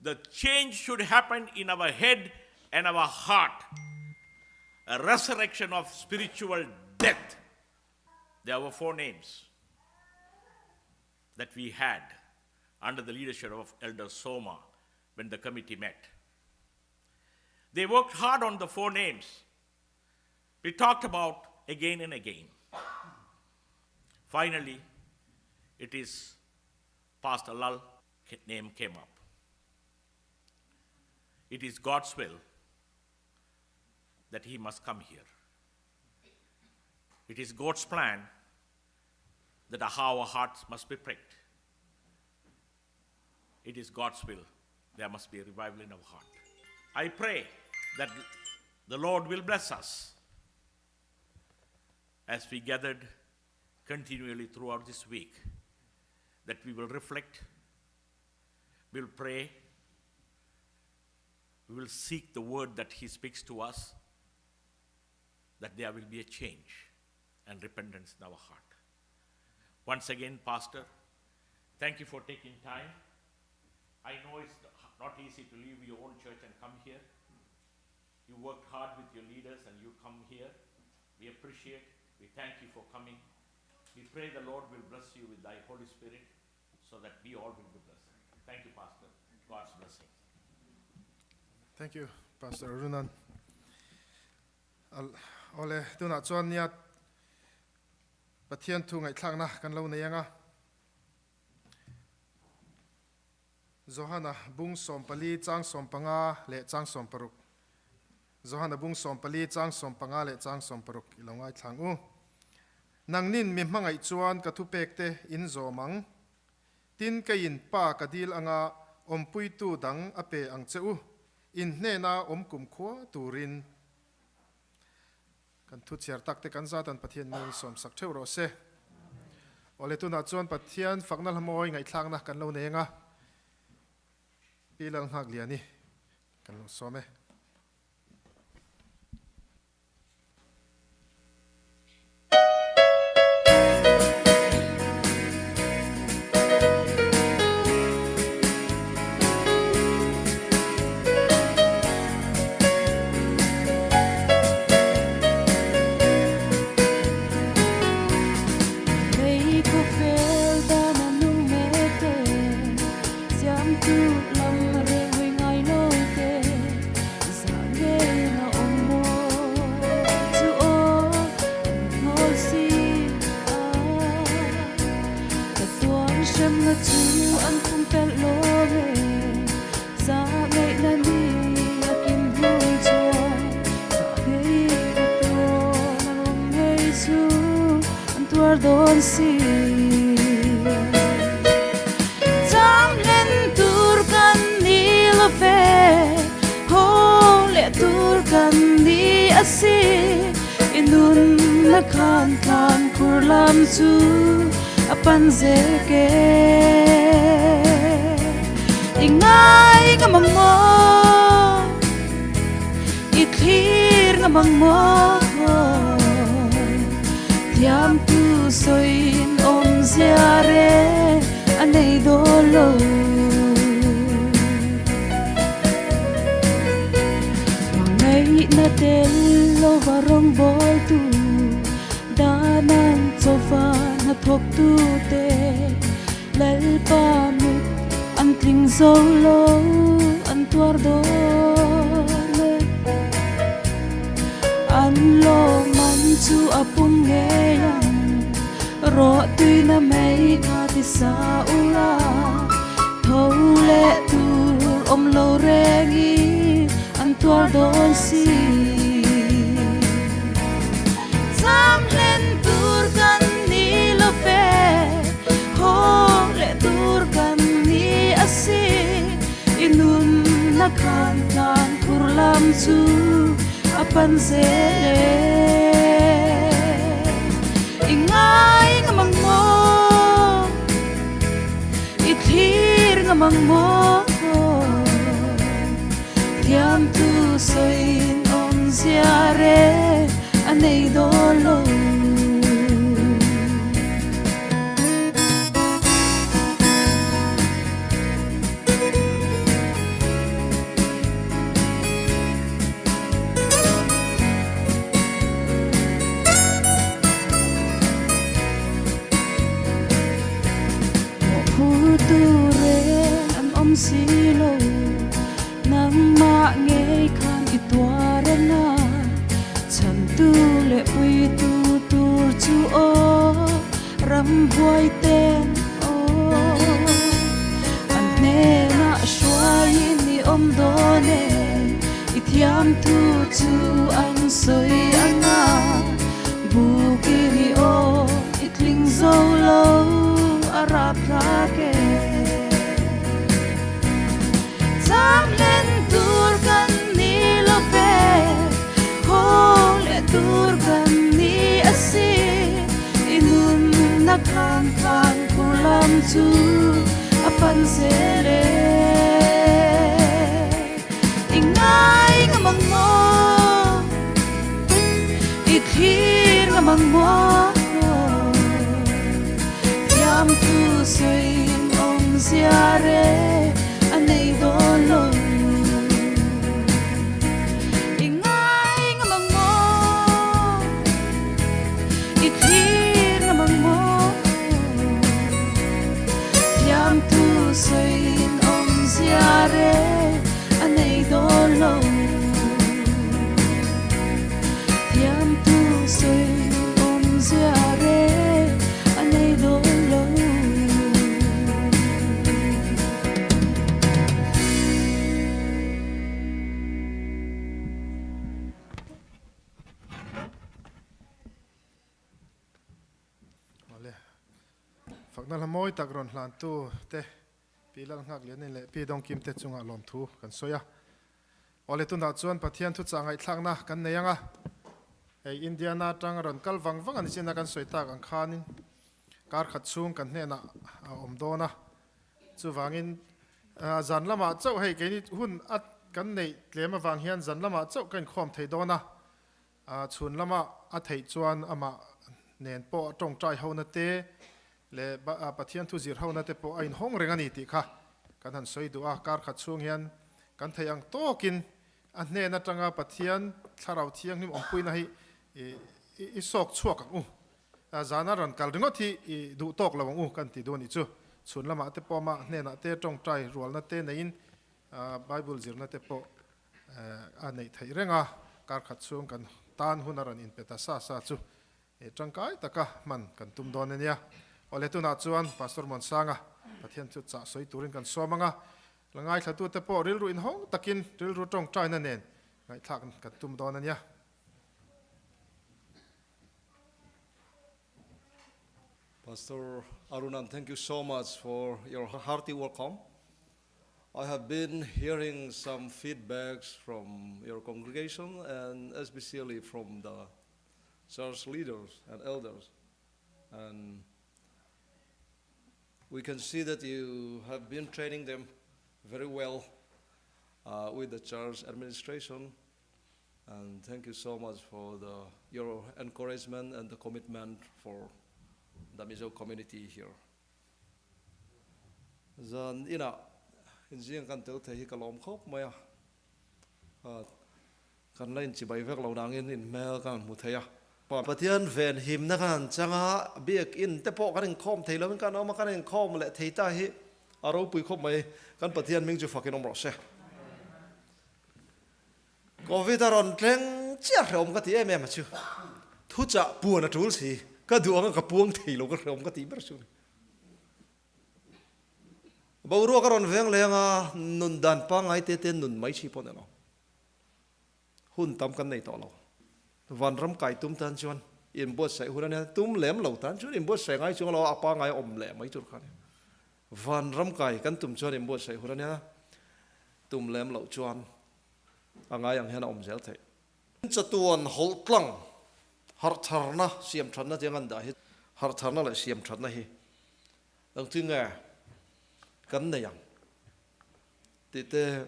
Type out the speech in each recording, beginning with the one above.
The change should happen in our head and our heart. A resurrection of spiritual death. There were 4 names that we had under the leadership of Elder Soma when the committee met. They worked hard on the 4 names. We talked about again and again. Finally, it is Pastor Lal name came up. It is God's will that he must come here. It is God's plan that our hearts must be pricked. It is God's will. There must be a revival in our heart. I pray that the Lord will bless us as we gathered continually throughout this week, that we will reflect, we'll pray, we will seek the word that he speaks to us, that there will be a change and repentance in our heart. Once again, Pastor, thank you for taking time. I know it's not easy to leave your own church and come here. You worked hard with your leaders and you come here. We appreciate, we thank you for coming. We pray the Lord will bless you with thy Holy Spirit so that we all will be blessed. Thank you, Pastor. God's blessing. Thank you, Pastor Arunan. Ole tu na chuan niat pathian thu ngai thlang na kan lo nei anga Zohana bung som pali chang som panga le chang som paruk Zohana bung som pali chang som panga le chang som paruk ilongai thlang u nang nin mi hmangai chuan ka thu pek te in zo mang tin ka in pa ka dil anga ompui tu dang ape ang cheu in hne na kum khwa turin kan thu chiar tak te kan zatan pathian mi som sak theu ro se ole tu na chuan pathian faknal hamoi ngai thlang na kan lo nei anga pilang hak liani kan lo some si lo nang ma nge khan I tua ra na chan tu le pui tu tur chu o ram huai ten o an ne na shwai ni om do ne I thiam tu chu an soi anga bu ki ni o I tling zo lo arap ra ke tam len tur kan ni lo pe ho le tur kan ni asi inun na kan kan kulam chu apan se re ingai ngamang mo ikhir ngamang mo yam tu soi om ziare anei do lo ingai ngamang mo ikhir ngamang mo yam tu soi om ziare anei do lo yam tu soi om ziare anei do lo Vale. Fakna la moi tak ron hlan tu te pilal ngak lian ni le pi dong kim te chunga lom thu kan soya. Ole tu na chuan pathian thu changai thlakna kan neyanga. Ei Indiana tang ron kal wang wang an sina kan soita kan khanin kar khat chung kan hne na om do na chu wangin zan lama chau hei ke ni hun at kan nei tlema wang hian zan lama chau kan khom thei do na chun lama a thei chuan ama nen po tong trai ho na te le pathian thu zir ho na te po ain hong renga ni ti kha kan han soi du a kar khat chung hian kan thei ang tokin a hne na tanga pathian tharau thiang nim ompui na hi I sok chuak ang zana ran kal ringot hi du tok lawang kan ti do ni chu chun lama te po ma hne na te tong trai rual na te nein bible zir na te po a nei thei renga kar khat chung kan tan hunaran in peta sa chu tangkai taka man kan tum don ania ole tu na chuan pastor Monsanga pathian chu cha soi turin kan somanga langai thatu te po ril ru in hong takin ril ru tong trai na nen ngai thak kan tum don ania Pastor Arunan, thank you so much for your hearty welcome. I have been hearing some feedbacks from your congregation and especially from the church leaders and elders. And we can see that you have been training them very well with the church administration. And thank you so much for your encouragement and the commitment for the Mizo community here. Zan ina in ziang kan tel the hi kalom khop maya kan lain chi bai vek lo dangin in mel kan mu theya pa pathian ven him na kan changa biak in te po kan khom thei lo kan ma kan khom le thei ta hi aro pui khop mai kan pathian ming chu fakin om ro se covid aron tleng chia rom ka ti em ma chu thu cha pu na tul si ka duang ka puang thei lo ka rom ka ti ber chu Bauru karon veng lenga nun dan pa ngai te te nun mai chi pon no hun tam kan nei to lo van ram kai tum tan chuan in bo sai huran ya tum lem lo tan chuan in bo sai ngai chung lo apa ngai om le mai tur khan van ram kai kan tum chuan in bo sai huran ya tum lem lo chuan angai ang hen om zel thei chatuan hol tlang har tharna siam thanna jangan da hi har tharna la siam thanna hi ang tinga kan này yang, thì thế,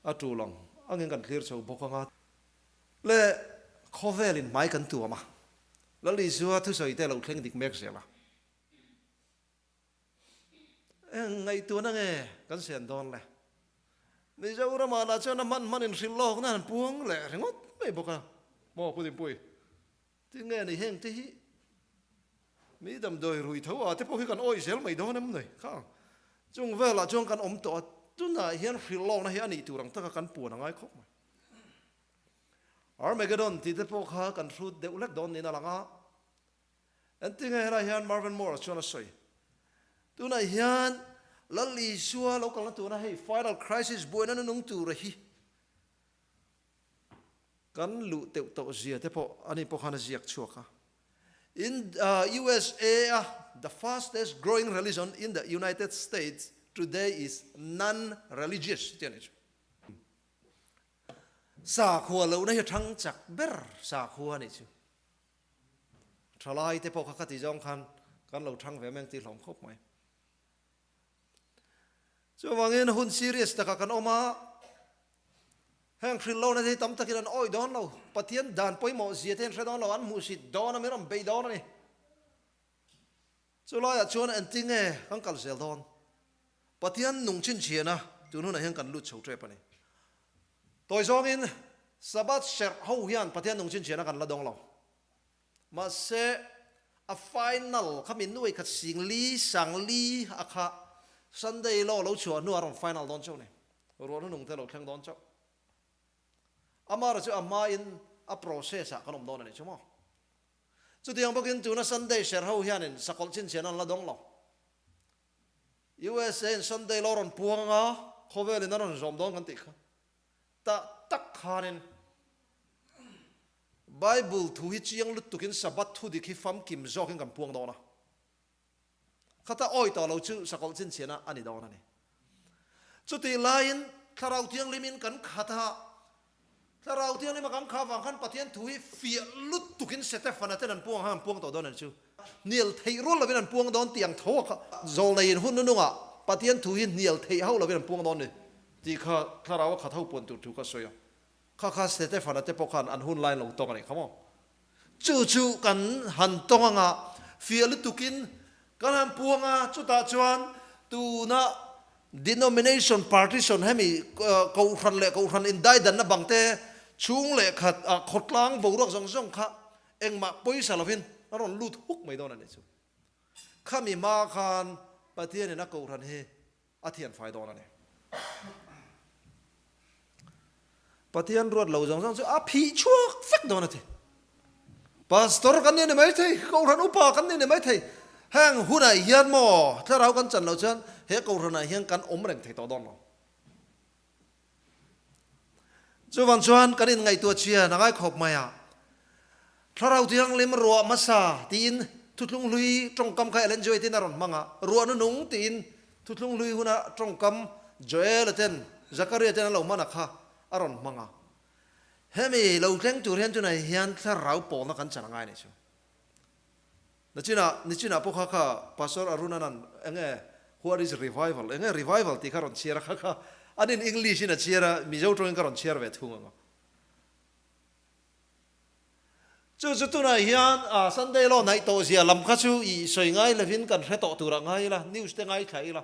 ở chỗ lòng, anh em cần clear cho bố con ngắt, lẽ khó về liền máy cần tua mà, lẽ lý do thứ sáu thế là khen địch mẹ xem à, ngày tua nó nghe, cần xem đòn lẽ, lý do ra mà là cho nó man in xin lo nó buông lẽ, rồi ngót mấy bố con, mò bùi bùi, thì nghe này heng thì, mỹ đầm đồi rùi thấu à, thế bố khi cần oi xéo mày đó ném này, không. Chung về là chung kan om to tu na hian hrilo na hi ani turang taka kan pu na ngai khop mai Armageddon ti te po kha kan thut de ulek don ni na langa anting hela hian Marvin Morris chona soi tu na hian lali suwa local na tu na hei final crisis buena na nung tu ra hi kan lu teu to zia te po ani po khana ziak chuaka in USA the fastest growing religion in the United States today is non-religious tianich sa khua lo na hi thang chak ber sa khua ni chu thalai te po kha ti jong khan kan lo thang ve meng ti hlom khop mai chu wangin hun serious ta kan oma hang khrin lo na thi tam takin an oi don lo pathian dan poi mo zia ten hredon lo an mu sit don mi ram be don ni chu la ya chuan an ting e kan kal sel don pathian nung chin chiana tu nu na hang kan lut chho tre pani toy zong in sabat sher ho hian pathian nung chin chiana kan la dong lo ma se a final khamin nuai khat sing li sang li akha Sunday lo chuan nu aron final don chau ni ro nu nung te lo khang don chau amara chu ama in a process a kanom don ani chumo chu tiang bokin tu na Sunday share ho hian in sakol chin chen an la dong lo USA in Sunday lo ron puanga khovel in ron zom don kan ti kha ta tak khanin Bible thu hi chiang lut tukin sabat thu di khi fam kim zokin kan puang dona khata oi to lo chu sakol chin chen ani don ani chu ti lain tharau tiang limin kan khata Tarau tiang ni makam khawang khan pathian thui fia lut tukin setefana ten an puang han puang to don an chu niel thei rol lovin an puang don tiang tho kha zol nei hun nu nga pathian thui niel thei hau lovin an puang don ni ti kha tharau kha thau pon tu ka soya kha setefana te pokhan an hun line lo to ani khamo chu kan han tong nga fia lut tukin kan han puanga chu ta chuan tu na denomination partition hemi ko khan in dai dan na bangte chung le khat khotlang borak jong kha engma poisa lovin aron lut huk mai don ani chu khami ma khan pathian na ko ran he athian fai don ani pathian ruat lo jong chu a phi chuak fek don ati pastor kan ne mai thei ko ran upa kan ne mai thei hang hunai hian mo tharau kan chan lo chan he ko ran hian kan om reng thei to don lo chu wan chuan kan in ngai tua chia na ngai khop maya tharau tiang lim ro masa tin thutlung lui trong kam khai enjoy tin aron manga ro nu nung tin thutlung lui huna trong kam joel ten zakaria ten lo mana kha aron manga hemi lo tleng tur hian tu nai hian tharau po na kan chan ngai ni chu ni china po kha pastor arunanan enge what is revival enge revival ti karon chia kha anin English in a chia mi zo tong karon chia ve thunga chu tu na hian Sunday lo nai to zia lam kha chu I soi ngai levin kan hre to tur ngai la news te ngai thai la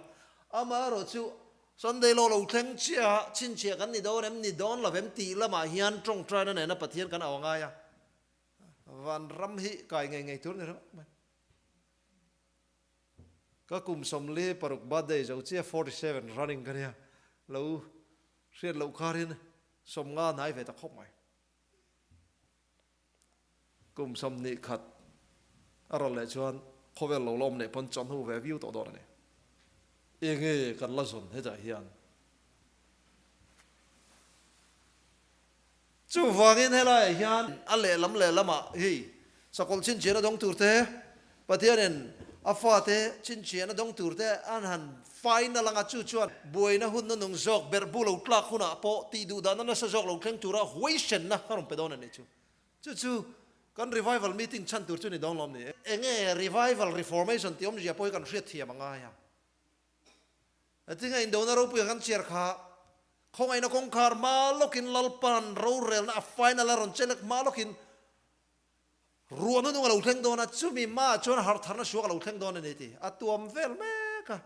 ama ro chu Sunday lo thleng chia chin chia kan ni do rem ni don la vem ti la ma hian trong tra na na pathian kan aw ngai ya van ram hi kai ngai tur ni ro ka kum som le paruk birthday zo chia 47 running kan ya lo riat lo kharin som nga nai ve ta khop mai kum som ni khat arol le chuan khovel lo lom ne pon chon hu ve view to dor ne enge kan la zon he ja hian chu wangin hela hian ale lam le lama hi sakol chin chena dong turte pathianen afate chin chena dong turte an han final anga chu chuan boina hun na nung jok berbu lo tlak khuna po ti du dan na sa jok lo thleng tura huishen na karon pedon ani chu kan revival meeting chan tur chu ni dong lom ni enge revival reformation ti om ji apoi kan hriat thia manga ya atinga in dona ro pu kan chiar kha khong ai na kong khar ma lokin lalpan ro rel na final ron chelek ma lokin ruan nu lo thleng dona chu mi ma chon har thar na shuak lo thleng dona ni ti atuam vel me ka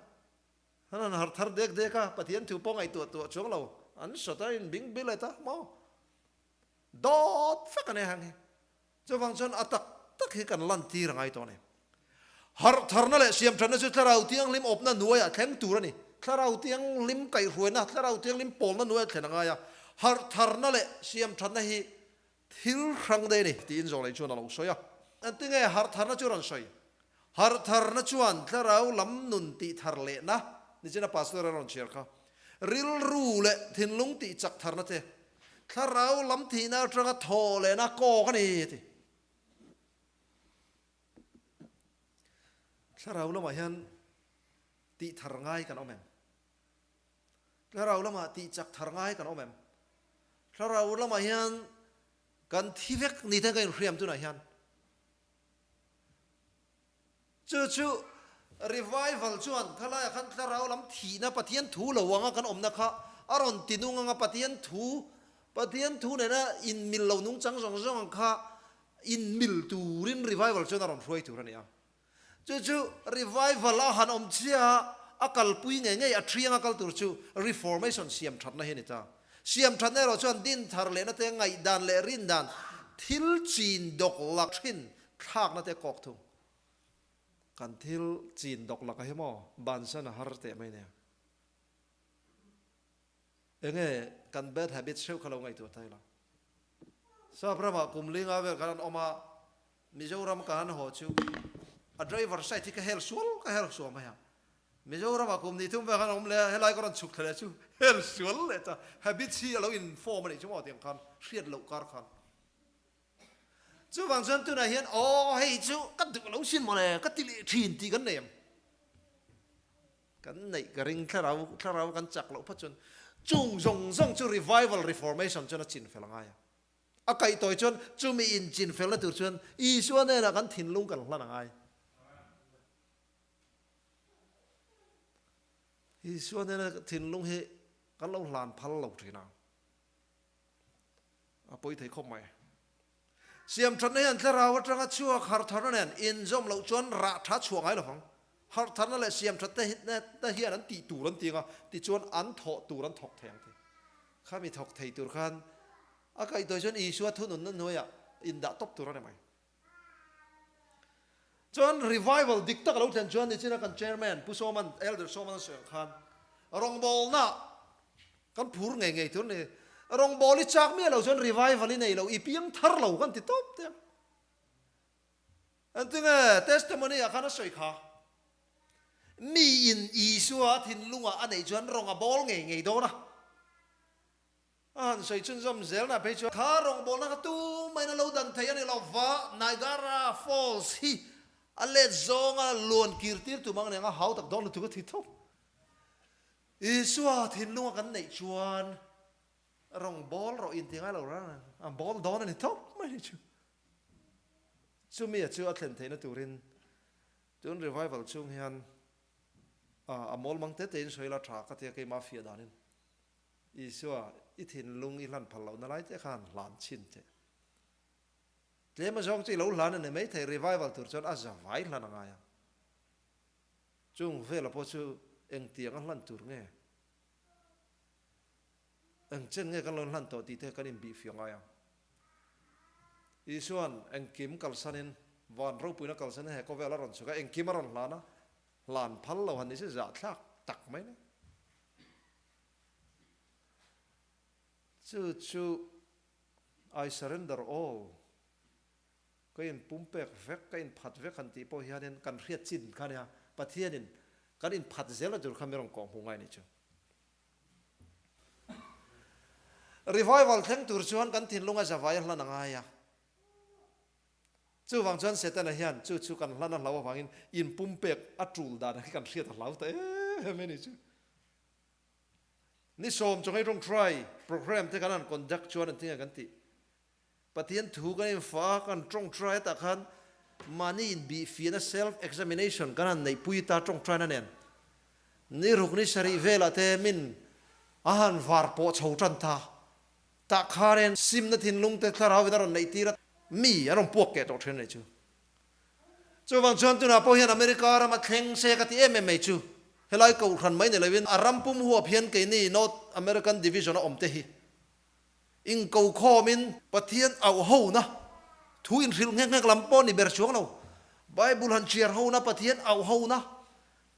hanan har thar dek ka pathian thu pong ai tu chuang lo an sota in bing bileta mo dot fakane hang chu wang chon atak tak hi kan lan ti rangai to ne har thar na le siam than na chu tharau tiang lim op na nuaya thleng tur ani thla rau tiang lim kai ruina thla rau tiang lim pol na nuai thena nga ya har thar na le siam than na hi thil rang de ni tin zo lai chuan alo soya an tinge har thar na chuan soi har thar na chuan thla rau lam nun ti thar le na ni chena pastor ron cher kha ril ru le thin lung ti chak thar na te thla rau lam thi na tanga tho le na ko ka ni ti thla rau lama hian ti thar ngai kan omem thla rau lama ti chak thar ngai kan omem thla rau lama hian kan thi vek ni thang kan hriam tu na hian chu revival chuan khala khan thla rau lam thi na pathian thu lo wanga kan om na kha aron tinung nga pathian thu ne na in mil lo nung chang jong jong kha in mil turin revival chuan aron hroi tu ra ni a chu revival a han om chia akal pui nge nge a thiang akal tur chu reformation siam that na he ni ta siam that na ro chuan din thar le na te ngai dan le rin dan thil chin dok lak thin thak na te kok thu kan thil chin dok lak a hemo ban san har te mai ne enge kan bad habit show khalo ngai tu thai la sa brama kumlinga ver kan oma mizoram kan ho chu a driver sai thi ka hel sual ma ya mizoram akum ni thum ve kan om le helai kan chuk thale chu hel sual le ta habit hi alo in form ni chu mo tiang kan hriat lo kar khan chu wang chen tu na hian o hei chu kan du lo sin mo le ka ti li thin ti kan nem kan nei ka ring thla rau kan chak lo pha chun chung zong chu revival reformation chu na chin felanga ya a kai toi chun chu mi in chin fel na tur chun i suan ne na kan thin lung kan hlan angai i suan ne na thin lung he kan lo hlan phal lo thina a poi thei khom mai siam than ne an thla rau atanga chua khar thar nen in zom lo chuan ra tha chuang ai lo phang har thar na le siam that ta hian an ti tur an tinga ti chuan an tho tur an thok theng ti khami thok thei tur khan a kai toi chuan i suwa thun nun nan noya in da top tur an mai chuan revival dik tak lo than chuan ni china kan chairman pusoman elder soman seng khan rong bol na kan phur ngai ngai tur ni rong bol i chak mi lo chuan revival i nei lo i piang thar lo kan ti top te an tinga testimony a khana soi kha mi in i suwa thin lunga anei chuan rong a bol ngai ngai do na an soi chun zom zel na pe chu kha rong bol na tu mai na lo dan thei ani lo va Niagara Falls hi ale zonga lon kirtir tu mang ne nga hau tak don tu ka thi thop i suwa thin lunga kan nei chuan rong bol ro in tinga lo ra a bol don ani thop mai ni chu mi chu a thlen thei na turin tun revival chung hian a mol mang te ten soila tha ka te ke mafia danin i suwa i thin lung i lan phalo na lai te khan lan chin te tle ma jong chi lo lan ne mai thei revival tur chon a za vai lan anga ya chung vela po chu eng tiang a lan tur nge eng chen nge kan lon lan to ti te kan in bi fianga ya i suan eng kim kal sanin van ro puina kal san he ko vela ron chu ka eng kim ron lana lan phal lo han ni se za thak tak mai ne chu I surrender all cái in pumpek vek cái in phat vek kan ti po hianin kan hriat chin khan ya pathianin kan in phat zela dur khamerong ko hungai ni chu revival theng tur chuan kan thin lunga zawai hlan anga ya chu wang chuan setan a hian chu kan hlan a hlawa wangin in pumpek atul dan kan hriat a hlau ta me ni chu ni som chongai rong try program te kan conduct chuan an tinga kan ti pathian thu kan in fa kan trong try ta khan mani in bi fiana self examination kan nei pui ta trong try na nen ni ruk ni sari vela te min ahan var po chho tran ta kharen sim na thin lung te thara wi ron nei tira mi aron puak ke to then nei chu chu wang chuan tu na po hian America ra ma thleng se ka ti em mai chu helai ko khan mai ne lewin arampum huwa phian ke ni North American Division om te hi in ko khomin pathian au ho na thu in ril ngek ngek lampo ni ber chuang lo Bible han chiar ho na pathian au ho na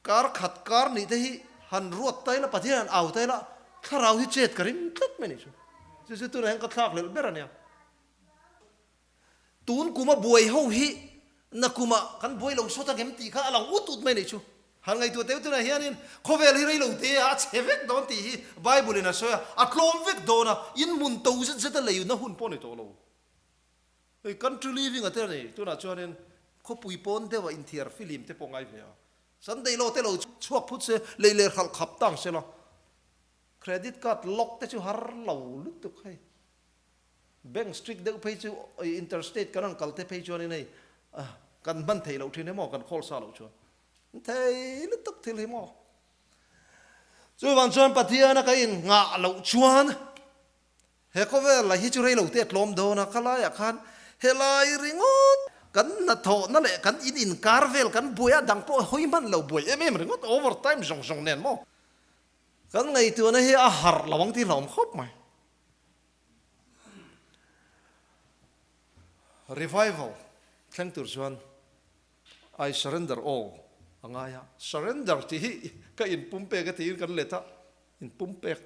kar khat kar ni te hi หันรวดไตละปะเทียนเอาไตละข้าเราที่เจ็ดกระริ่งตึ๊ดไม่นี่จู่ๆตัวไหนก็ทักเลยเบรเนี่ยตูนกูมาบวยเฮาฮินักกูมากันบวยเราสุดทั้งเอ็มตีข้าเราอุดตุดไม่นี่ชูหันไงตัวเต้ตัวไหนเฮียนี่เขาเวลฮิเราเตะอาเชฟกโดนตีไบเบิลนะสวยอัคลอมเวกโดนะอินมุนตูจะจะเลยอยู่นะหุ่นปนในตัวเราไอ้ country living อะเต้นี่ตัวน่ะชวนนี่เขาปุยปนเต้ว่าอินเทียร์ฟิลิมเต้ปงไงเนี่ยสันเดย์เราเต้เราชวกพุทธเสเลยขับขับตั้งเสละเครดิตการ์ดล็อกเต้ชูฮาร์เหล่าลุกตุกให้แบงก์สตรีทเด็กไปชูอินเตอร์สเตทกันนั่งกัลเต้ไปชวนนี่กันบันเทเราที่นี่มอกันคอลซาเราชวนเทลุกตุกที่เลยมอจู่วันชวนปฏิญาณกันงาเราชวนเฮก็เวลาฮิจูเรเราเตะลมโดนนะก็ลายขันเฮลายริงอดกันนัทโถนั่นแหละกันอินคาร์เวลกันบวยดังโป้หอยมันเราบวยริงอดโอเวอร์ไทม์จงเน้นมอกันไงตัวนี้อาหารระวังที่หลอมครบไหม revival แข่งตัวชวน I surrender all อะไรอะ surrender ที่ก็อินปุ่มเปกที่กันเลยท่าอินปุ่มเปก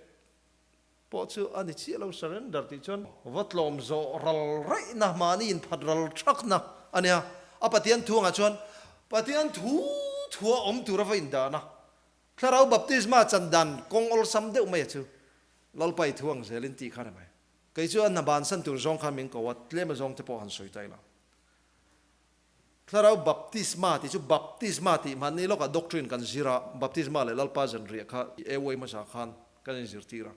พอชื่ออันนี้ที่เรา surrender ที่ชวนวัดลมโซรัลไรนะมานี่อินพัดรัลทรักนะอันเนี้ยอาปฏิญาณทวงอ่ะชวนปฏิญาณทัวตัวเราอินดานะถ้าเราบัพติศมาจันดันกงอลซัมเดอไม่ชื่อเราไปทวงเซลินตีข้าได้ไหมก็ชวนนับานสันตุรจงขามิงกวัดเลี้ยมจงเทปหันสวยใจละถ้าเราบัพติศมาที่ชูบัพติศมาที่มันนี่เราก็ด็อกทรินกันซีระบัพติศมาเลยเราป้าจันเรียกข้าเอวไว้มาสักขันกันยังสิร์ตีระ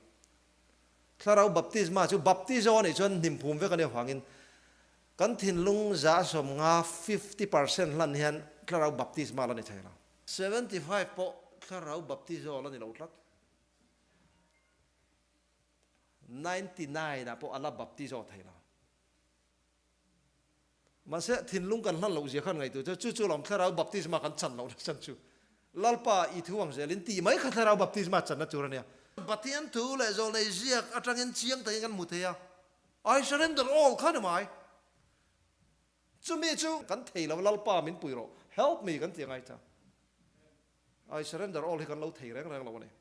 ถ้าเราบัพติศมาชูบัพติศวันนี้ชวนนิมพูมเวกันเดียวฟังอินกันทิ้งลุงจะสมงา 50% ลันเฮียนถ้าเราบัพติศมาลันนี่ใช่ละ75%พอถ้าเราบัพติศลันนี่เราทัก99นะพออัลลาบัพติศใช่ละมาเสทิ้งลุงกันนั่นเราเสียขันไงตัวจู่ๆเราถ้าเราบัพติศมากันฉันเราฉันจู่ลัลป้าอีทวงเซลินตีไม่ถ้าเราบัพติศมาฉันนะจูรันเนี่ยบัพติศถูเลยโจเลยเสียอัตรังเงินเชียงแต่ยังมุเทีย I surrender all ข้าได้ไหมจู่มีจู่กันเทเราลัลป้ามินปุยเรา help me กันเตียงไงจ้า I surrender all ให้กันเราเทแรงเราเนี่ย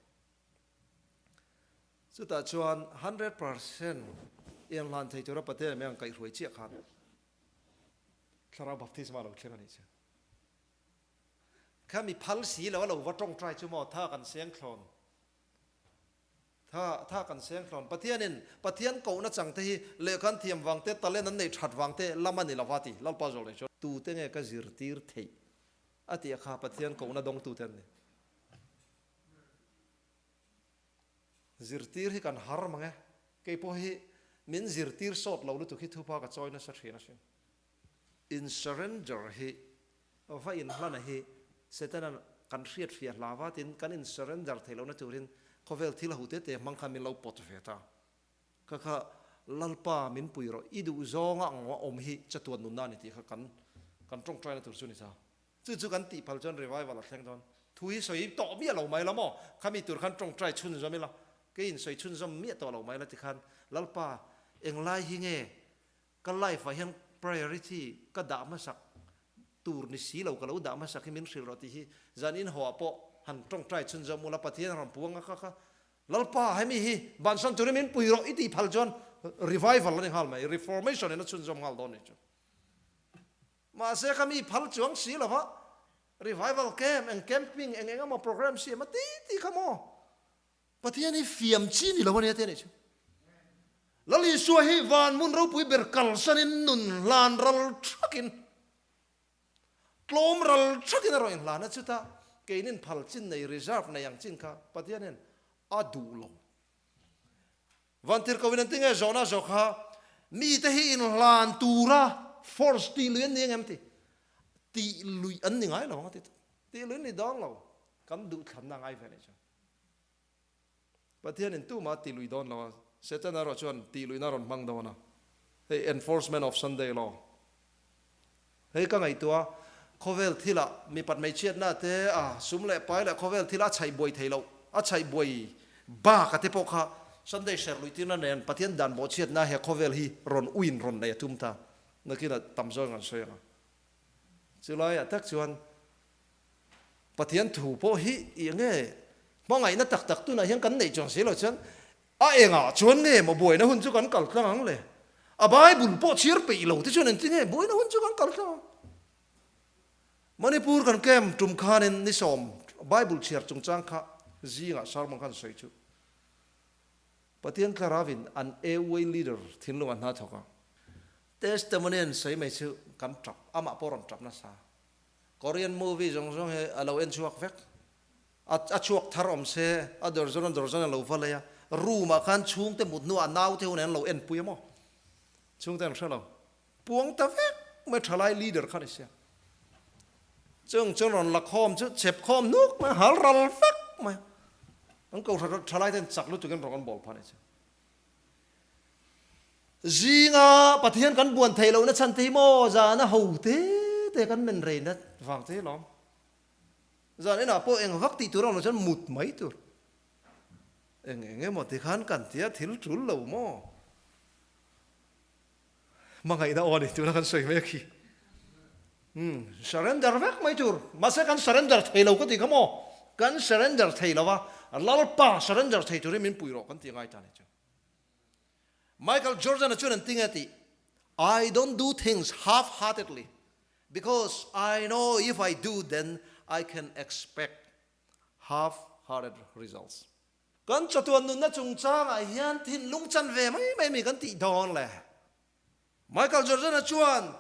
สุดท้ายชวน 100% เอียงลานเทจุระประเทศไม่ยังไกลรวยเชี่ยขันถ้าเราบัพติศมาเราเชื่อนี่เชื่อแค่มีพัลสีแล้วเราว่าต้องใจชั่วโมงท่ากันเสียงคลอนท่ากันเสียงคลอนประเทศนึงประเทศเก่านั่นจังที่เลขันเทียมวังเตตะเลนั้นในฉัดวังเตละมันนี่ละวาติลัลปาโจเลยชวนตูเตงก็จิรตีร์เทอติอาคาประเทศเก่านั่นดงตูเตนนี่จิรตีร์ที่กันฮาร์มังเงเกี่ยวกับมินจิรตีร์สดเราลุตุคิดทุพากับจอยนั่นสักทีนะชิน in surrender เฮว่าอินหลังเฮเสร็จนั้นกันเรียดเฟียลาวาตินกัน in surrender เทเราหน้าจูรินเขาเวลที่เราหูเตะมังคันมินเราปอดเฟียตาก็ค่ะลัลป้ามินปุยรออีดูจงอ่างว่าอมฮิจะตัวนุนนานี่ที่เขากันตรงใจนั่นตัวสุนิสาจู่ๆกันตีพัลจนรีไววัลแข่งตอนทุยสวยต่อเบี้ยเราไหมละมั่งข้ามีตัวขันตรงใจชุนจะไม่ละก็อินสวยชุนจะเมียต่อเราไหมละที่ขันลัลป้าเอ็งไล่หิงเอก็ไล่ฝ่ายยัง priority ก็ด่ามาสักตูร์นิสีเราก็เราด่ามาสักให้มินสิรติฮีจานินหัวปอหันตรงใจชุนจะมูลปฏิญาณรำพวงก็ลัลป้าให้มีฮีบานสันตุริมินปุยรออิติพัลจน revival นี่ฮัลไหม reformation นี่นั่นชุนจะมัลโดนี่จ้ะมาเสกมีพัลจวงสีละพะ revival camp and camping เองก็มาโปรแกรมสีมาตีขโมยปฏิญาณนี่เฟียมชีนี่ละวันนี้เท่านี้จ้ะแล้วลิสวยวันมุนเราปุยเบรกัลสันินนุนลานรัลชักินกลมรัลชักินอะไรลานนั่นสุดท้ายเกนินพัลจินใน reserve ในอย่างจินค่ะปฏิญาณอาดูโลวันที่เขาวินันติงเอจอนาจอกฮะมีแต่หินลานตูระ force ตีลุยนี่ไงมั้งตีลุยอันนี้ไงเราว่าตีลุยนี่ดองเรากันดูขันนางไอ้แฟนจ้ะปฏิญาณตู้มาตีลุยดองเราเสร็จแล้วเราชวนตีลุยน่ารอนมังดาวนะเฮ้ enforcement of Sunday law เฮ้ก็ไงตัวเขาเวลที่ละมีปัดไม่เชียดหน้าเตะสุมเละไปละเขาเวลที่ละใช้บวยไทยเราใช้บวยบ้ากันที่พวกเขา Sunday เสร็จลุยที่นั่นเองปฏิญาณดันบ่เชียดหน้าเฮเขาเวลฮีรอนอุยนรอนในทุ่มตานักกีฬาตั้มซ้อนกันสวยอ่ะสุดท้ายทักชวนปฏิญาณถูกพวกฮีอย่างเงี้ย mong ngày nó tắc tắc tu na hiang kan nei chong se lo chan a enga chuan nge mo boy na hun chu kan kal tlang le a bible po chir pe lo ti chuan en ti nge boy na hun chu kan kal tlang Manipur kan kem tum khanin ni som bible chir chung chang kha zinga sarmang kan soi chu Patian Karavin an airway leader thinlu an na thoka testimonian sei mai chu kam trap ama poron trap na sa Korean movie jong jong he alo en chuak vek a chuak tharom se a dorzon lo valaya ruma khan chung te mut nu anaw te unen lo en puyamo chung te shalo puang ta vek me thalai leader khan sia chung ron la khom chu chep khom nuk ma hal ral vek ma ang ko thalai ten chak lu tu kan ron bol phane cha zinga pathian kan buan thei lo na chan te mo za na ho te kan men re na wang te lom za ne na po eng vak ti tu ron chan mut mai tur eng mo te khan kan tia thil chul lo mo mangai da oni tu na kan soi me khi surrender vek mai tur ma se kan surrender thei lo ko ti khamo kan surrender thei lo wa lal pa surrender thei tur min pui ro kan ti ngai ta ne chu Michael Jordan achun an tingati I don't do things half-heartedly because I know if I do then I can expect half-hearted results. Kan chatuan nun na chung chang a hian thin lung chan ve mai mi kan ti don le. Michael Jordan achuan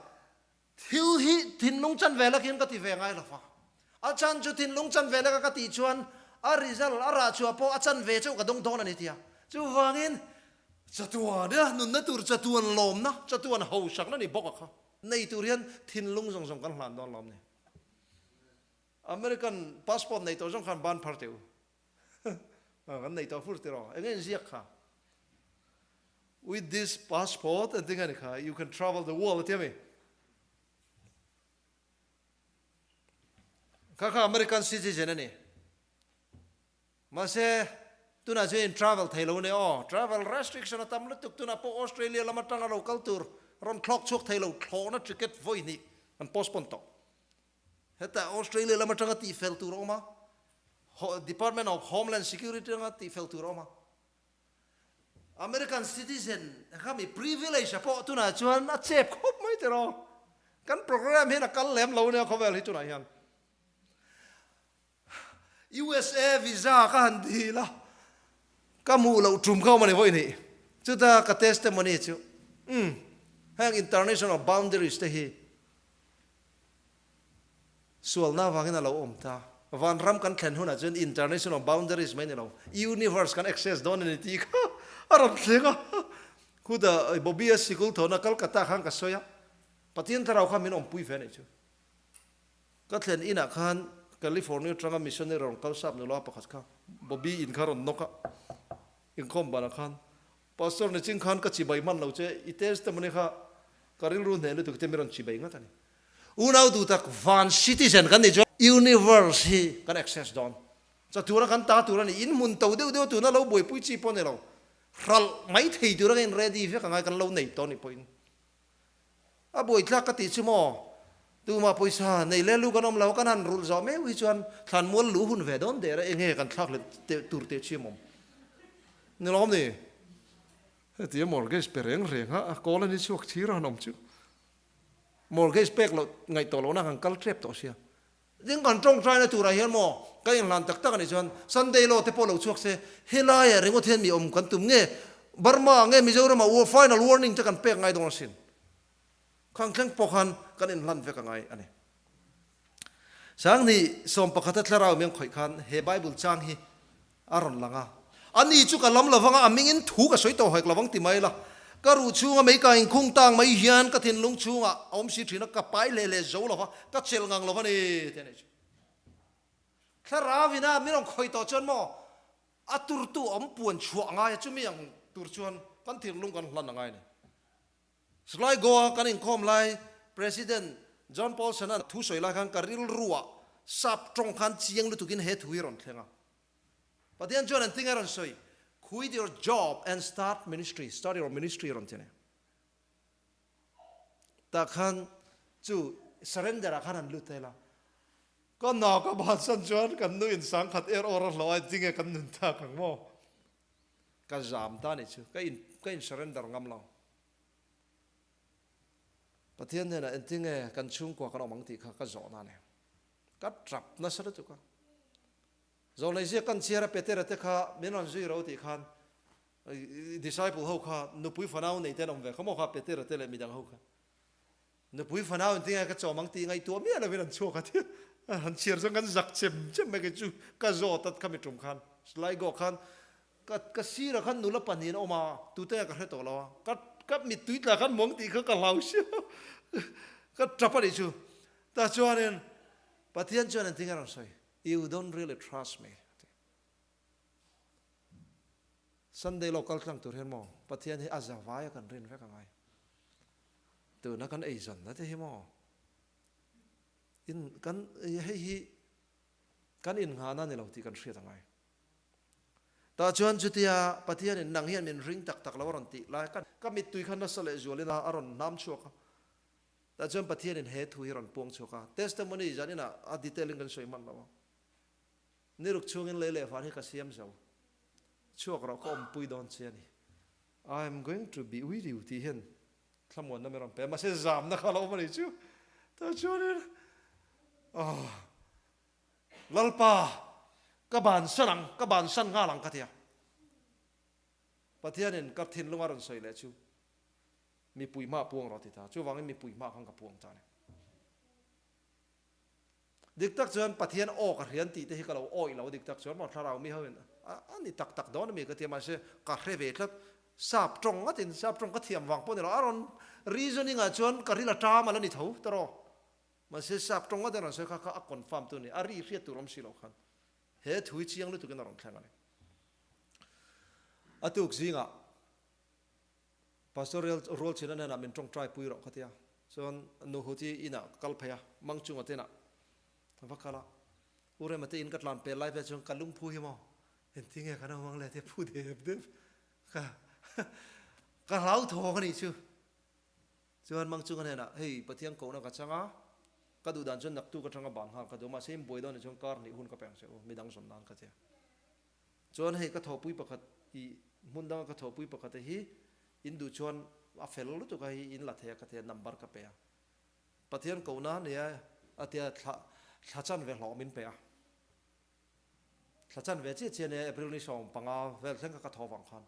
thil hi thin lung chan ve la kin ka ti ve ngai la fa. A chan chu thin lung chan ve la ka ti chuan a result a ra chu po a chan ve chu ka dong don ani tia. Chu wangin chatuan dia nun na tur chatuan lom na chatuan ho sak na ni bok kha nei turian thin lung jong jong kan hlan don lom ni American passport nei to jong khan ban phar teu kan nei to fur te ro engen ziak kha with this passport and thing ani kha you can travel the world tell me kha American citizen ani ma se tuna join travel thailo ne travel restriction atam lutuk tuna po Australia lama tanga local tour ron clock chok thailo khona ticket voi ni an postpone to heta Australia lama tanga ti fel tour oma Department of Homeland Security tanga ti fel tour oma American citizen kami privilege po tuna chuan a chep khop mai te ro kan program he na kal lem lo ne khovel hi tuna hian USA visa ka han di la kamu lo trum khau mani voi ni chu ta ka testimony chu hang international boundaries te hi sual na wangina lo om ta van ram kan thlen huna chen international boundaries mai ni lo universe kan access don ni ti kha aram thenga khuda bobia sikul thona kolkata khang ka soya patien tarau kha min om pui fe ni chu ka thlen ina khan California tranga missionary ron kal sap no la pakhat kha bobi in kharon noka in khom bana khan pastor ne ching khan ka chibai man lo che ites te mani kha karil ru ne lu tu te miron chibai nga tani unau du tak van citizen kan ni jo universe hi kan access don cha tura kan ta tura ni in mun tau deu tu na lo boi pui chi pon ne lo ral mai thei tura gen ready fe ka ngai kan lo nei to ni point a boi tla ka ti chu mo tu ma poisa nei le lu kan om lo kan han rul zo me wi chuan than mol lu hun ve don de ra enge kan thak le tur te chi mom ni lom ni ti mortgage pereng reng ha ko la ni chuak chi ra nom chu mortgage pek lo ngai to lo na kan kal trap to sia ding kan trong trai na tu ra hian mo ka yang lan tak tak ni chuan Sunday lo te po lo chuak se helai rengo then mi om kan tum nge Burma nge Mizoram a final warning te kan pek ngai dong sin khang khang pokhan kan in lan ve ka ngai ani sang ni som pakhat thlaraw meng khoi khan he Bible chang hi aron langa ani chu ka lam lawanga amingin thu ka soi to hoi lawang ti mai la ka ru chunga mei ka in khung tang mai hian ka thin lung chunga om si thina ka pai le le zo lawa ka chel ngang lawa ni te ne tharawina mirong khoi to chon mo atur tu om puan chua nga ya chu mi yang tur chuan kan thir lung kan hlan ngai ni slai go kan in khom lai president John Paul Sana thu soi la kan karil ruwa sap trong khan chiang lu tukin he thui ron thlenga patian John and tingaron soi quit your job and start your ministry ron tene ta khan chu surrender khan an lu tela ก็หนอก็บานสันจวนกันนู่นสังขัดอรลอยจริงกันนุนตาขังโมก็จามตานี่ชูก็อิน surrender งำเราประเทศเนี่ยนะจริงกันชุ่มกว่ากันออกมังติก็จ่อนั่นเองก็จับนั่นสุดทุกข์จ่อเลยเสียกันเชียร์เปเตอร์เตค่ะไม่นอนจุยเราติขันdisciple เขาค่ะนุปุยฟันเอาในเต้นอมเวเขาบอกค่ะเปเตอร์เตเลยมีดังเขาค่ะนุปุยฟันเอาจริงก็จ่อมังติไงตัวเมียเราไม่นอนชั่วกันที่หันเชียร์สังกันจักเจ็บไม่กี่จูก็จ่อตัดขมิตรงขันสไลก็ขันก็ซีระขันนุลปันนี้ออกมาตัวเต้ก็ให้ตัวเราก็มีตุ้ยละขันมังติเขาก็เล่าเชียวก็จับไปดิจูแต่จวนเนี่ยประเทศจวนเนี่ยจริงอะไรใช่ you don't really trust me Sunday local ตั้งตัวเห็นมั้งประเทศที่อาจจะวายกันเรียนแค่กันไงตัวนักกันเอเจนต์นั่นที่เห็นมั้งอินกันให้ฮีกันอินหานั่นเนี่ยเราที่กันเสียทั้งไงแต่จวนจุดที่ประเทศเนี่ยนังเฮียนเป็นริงตักแล้ววันที่ไล่กันก็มีตุยขันนั่นสละจวนเลยนะอารมณ์น้ำชัวร์แต่จวนประเทศเนี่ยเหตุที่รอนปวงชัวร์ testimony จันนี่นะอดีตเรื่องกันสวยมันแล้วนี่ลูกช่วงนี้เลยฝันให้กษัตริย์เจ้าช่วงเราก็อมปุยดอนเชียนี่ I'm going to be with you ที่เห็นทำวันนั้นไม่รำเป็นมาเสียจามนะครับเราไม่ได้ชูแต่ช่วงนี้ลัลปากบานสันกบานสันงาหลังกันเถียประเทศนี้กับทินลงมารันสวยเลยชูมีปุยมาพวงเราที่ท่าชูวังนี้มีปุยมาข้างกับพวงจานดิกตักชวนประเทศออกเรียนตีที่เราอ้อยเราดิกตักชวนมาถ้าเราไม่เห็นอันนี้ตักโดนมีก็เทียมมาเช่กระเรเวทแล้วทราบตรงก็ตินทราบตรงก็เทียมวางพวกนี้เราอารมณ์ reasoning ชวนกระริละตามาแล้วนี่เท่าตลอดมาเช่ทราบตรงก็เดี๋ยวเราเช่ข้าคอนฟาร์มตัวนี้อารีเรียกตัวเราสิเราขันเหตุหุยเชียงเลยตัวกันเราแข่งกันเลยตุกซิงpastoral role เช่นนั้นนะมันตรงใจปุยเราขัดยาส่วนนูหุที่อินะกัลพยามังจุงอันเทน่ะว่ากันละอุเรมาเตอินกัดลานเปล่าไปจนกัลลุมพูดมั้งเห็นที่ไงกันเอาวังเลยที่พูดเด็บค่ะก็เล่าทองกันนี่ชูส่วนมังจุกันเนี่ยนะเฮ้ยประเทศกูนะกัจจังอ่ะก็ดูดันจนนักตู้กัจจังบ้านฮะก็ดูมาเสียมบวยดอนในช่วงการนี่หุ่นก็แปลงเสียไม่ดังสมนานกันเจ้าส่วนเฮ้ยก็ทอปุยประคัตอีมุ่งดังก็ทอปุยประคัตที่อินดูชวนอาเฟลลุตุกันอินละเทียกันเทียนัมบาร์กับเปียประเทศกูนะเนี่ยอาเทียถ้าจันเวลหลอมินเปียถ้าจันเวจีเจเนี่ยเอพริลนี่ส่งปังอาเวลเส้นก็ทอฟังคัน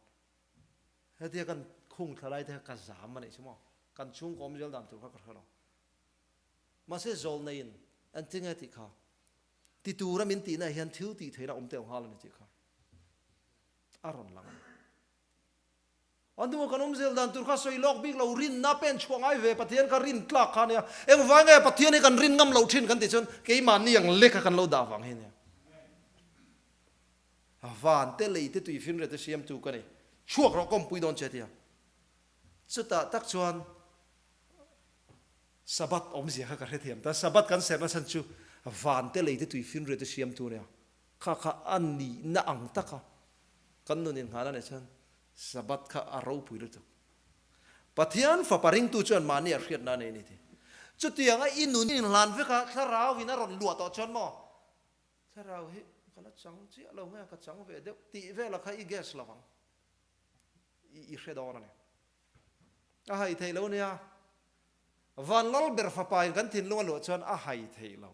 เฮ้ยที่กันคุ้งทลายที่กันสามมันใช่ไหมกันชุ่มกอมเจลดันตัวก็กระเรามาเสียโจลในอินอันที่ไงที่ข้าติดตัวมินตีน่ะเห็นทิวตีเทน่ะอมเตลฮาลนี่ที่ข้าอารมณ์หลังอันนี้ว่ากันอมเจลดันตัวข้าสวยลอกบิ๊กเรารินน่าเป็นช่วงไอเวประเทศกันรินกลักขันเนี่ยเอ็งว่าไงประเทศนี้กันรินงำเราทิ้งกันติดจนเกี่ยมันนี่ยังเล็กกันเราด่าฟังเห็นเนี่ยวันเตเลยที่ตุยฟินเรตเซียมตูกันนี่ช่วงเราก็ปุยดอนเจดียสุดท้ายตักชวนสับัดอมเสียกันเทียมแต่สับัดกันเสร็จแล้วฉันชูวันเตเลยที่ตุยฟินเรตเซียมตูเนี่ยข้าอันนี้น่าอังตักกันนู่นนี่หาแล้วเนี่ยฉันสับัดข้าอารมณ์ปุยเลยตัวปัทยานฝ่าปริงตูชวนมาเนี่ยเรียนนั่นเองนี่ทีจุดที่ยังไงอินนู่นนี่หลานฟิกะถ้าเราวินาร์หลวดต่อชนมั้งถ้าเราเฮ้ยกันละจังจีเราไม่กันจังเวเดี๋ยวตีเวลาใครอีเกสละฟังอีเรดอนเนี่ยอาหายเทลเนี่ยวันลลเบอร์ฟ้าไปกันทิ้งลงมาหลวดชนอาหายเทล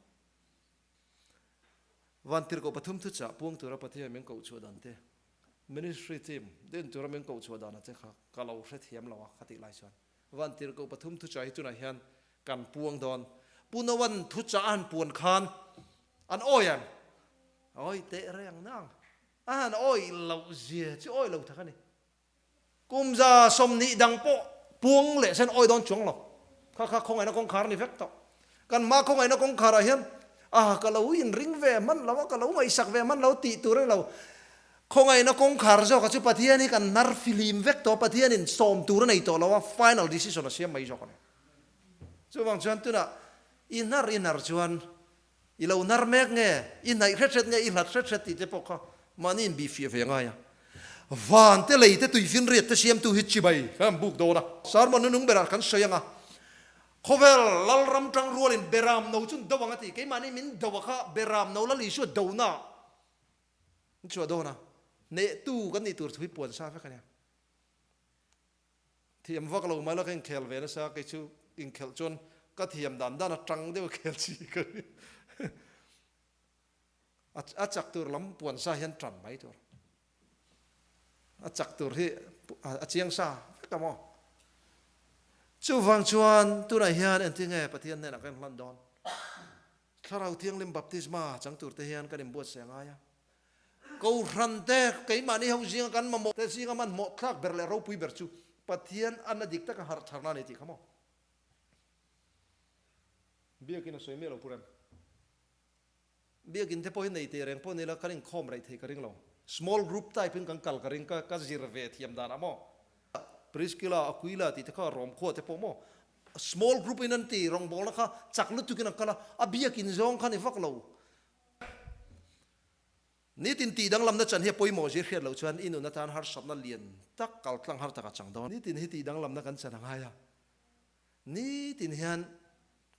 วันที่เราปฐุมทุจจะพวงตัวเราปฏิบัติมันก็ชัวดันเตมินิสทรีทีมเดินตัวเรามันก็ชัวดันนะเจ้าค่ะก็เราเสียมเราคติไล่ชนวันที่เราปฐุมทุจจะให้จุนเฮียนกันพวงดอนปุณวันทุจจะอันปวนคานอันโอ้ยันโอ้ยเตะแรงนั่งอันโอ้ยเราเสียชื่อโอ้ยเราทักนี่กุมจาสมนิดังโปพวงเละเส้นโอ้ยโดนจวงหรอกข้าคงไอ้นักคงคาร์นี่เฟกต์กันมาคงไอ้นักคงคาร์เฮียนก็เราอินริงเวมันเราก็เราไม่สักเวมันเราตีตัวเราคงไอ้นักคงคาร์เจ้าก็จะปฏิญาณกันนาร์ฟิลิมเฟกต์ตัวปฏิญาณสมตัวในตัวเราว่า final decision เสียไม่จบกันส่วนบางส่วนตัวน่ะอินนาร์ชวนอีเรานาร์เมกเงี้ยอินไหนเร็ดเงี้ยอินหลัดเร็ดติดเจ็บปอกมันนี่บีฟีเฟียงไงวันเตเลยเตตุยฟินเรียตเสียมตุฮิตชิบายกันบุกโดนะสารมันนุ่งเบรัดกันเสียง khovel lal ram tang rualin beram no chun dawang ati ke mani min dawakha beram no la li shu dawna chu dawna ne tu kan ni tur thui puan sa fa kanya thiam vak lo ma la ken khel ve na sa ke chu in khel chon ka thiam dan dan atang de khel chi ka a chak tur lam puan sa hian tran mai tur a chak tur hi a chiang sa ka mo chu wang chuan tu na hian en tinge pathian ne na kan hlan don tharau thiang lim baptisma chang tur te hian kan im buat se nga ya ko ran te ke mani hong jing kan ma mo te singa man mo thak berle ro pui ber chu pathian an dik ta ka har tharna ni ti khamo biakin a soime lo puran biakin te poin nei te reng po ni la karing khom rai thei karing lo small group type in kan kal karing ka zir ve thiam dan amo Priscilla Aquila ti te kha rom kho te po mo small group in an ti rong bol na kha chaklu tu kin kala abiakin zong khan i vak lo ni tin ti dang lam na chan he poi mo jir khiat lo chuan inu na tan har sat na lian tak kal tlang har taka chang don ni tin he ti dang lam na kan chan nga ya ni tin hian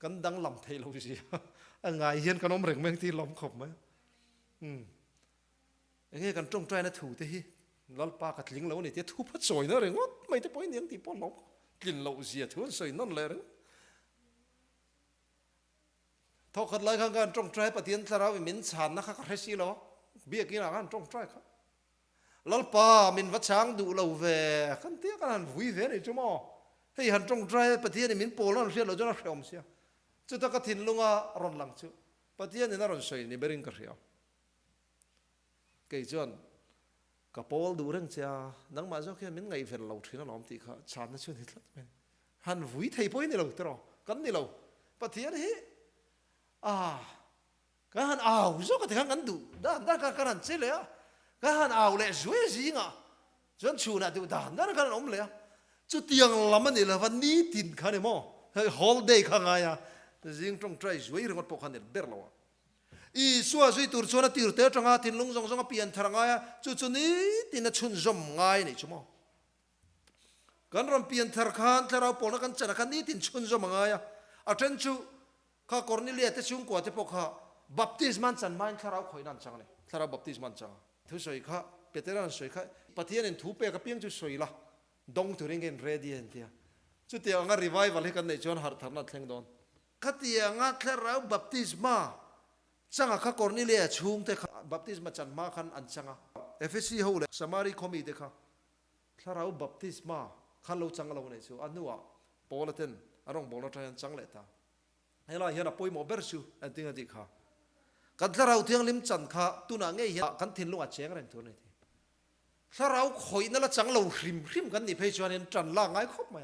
kan dang lam thei lo ji angai hian kanom reng meng ti lom khop ma enge kan tong trai na thu te hi lal pa ka tling lo ni te thu phat soi na reng ot mai te poi niang ti pon lom kin lo zia thu soi non le reng thok khat lai khang kan tong trai patien tlarau min chan na kha ka resi lo bia ki na kan tong trai kha lal pa min va chang du lo ve kan tia kan vui ve ni chu mo hei han tong trai patien min pol na ria lo jona khom sia chu ta ka thin lunga ron lang chu patien ni na ron soi ni bering ka ria ke chuan ka pol du reng cha nang ma zo khian min ngai vel lo thina lom ti kha chan na chu ni tlat men han vui thei poi ni lo tro kan ni lo pathian hi ka han au zo ka thang kan du da ka kan che le ka han au le zui zi nga zon chu na du da kan om le chu tiang lam ni la van ni tin kha ni mo holiday kha nga ya jing tong trai zui ringot po khan ni ber lo i suwa zui tur chona tir te tanga tin lung zong zong pian tharanga ya chu ni tin na chun zom ngai ni chumo kan ram pian thar khan tharau pol na kan chana kan ni tin chun zom ngai ya aten chu kha cornelia te chung ko te po kha baptisman chan main tharau khoi nan chang ne tharau baptisman chang thu soi kha peteran soi kha pathian en thu pe ka piang chu soi la dong tu ring en ready en tia chu te anga revival he kan nei chon har tharna thleng don khatia nga tharau baptisma changa kha cornelia chung te baptisma chan ma khan an changa fsc ho le samari khomi te kha tharau baptisma khan lo chang lo nei chu anuwa polaten arong bola tran chang le ta hela hian a poimo ber chu antinga di kha kan tharau thiang lim chan kha tuna nge hi kan thin lunga cheng ren tur nei ti tharau khoi na la chang lo hrim kan ni phei chuan en tran la ngai khop ma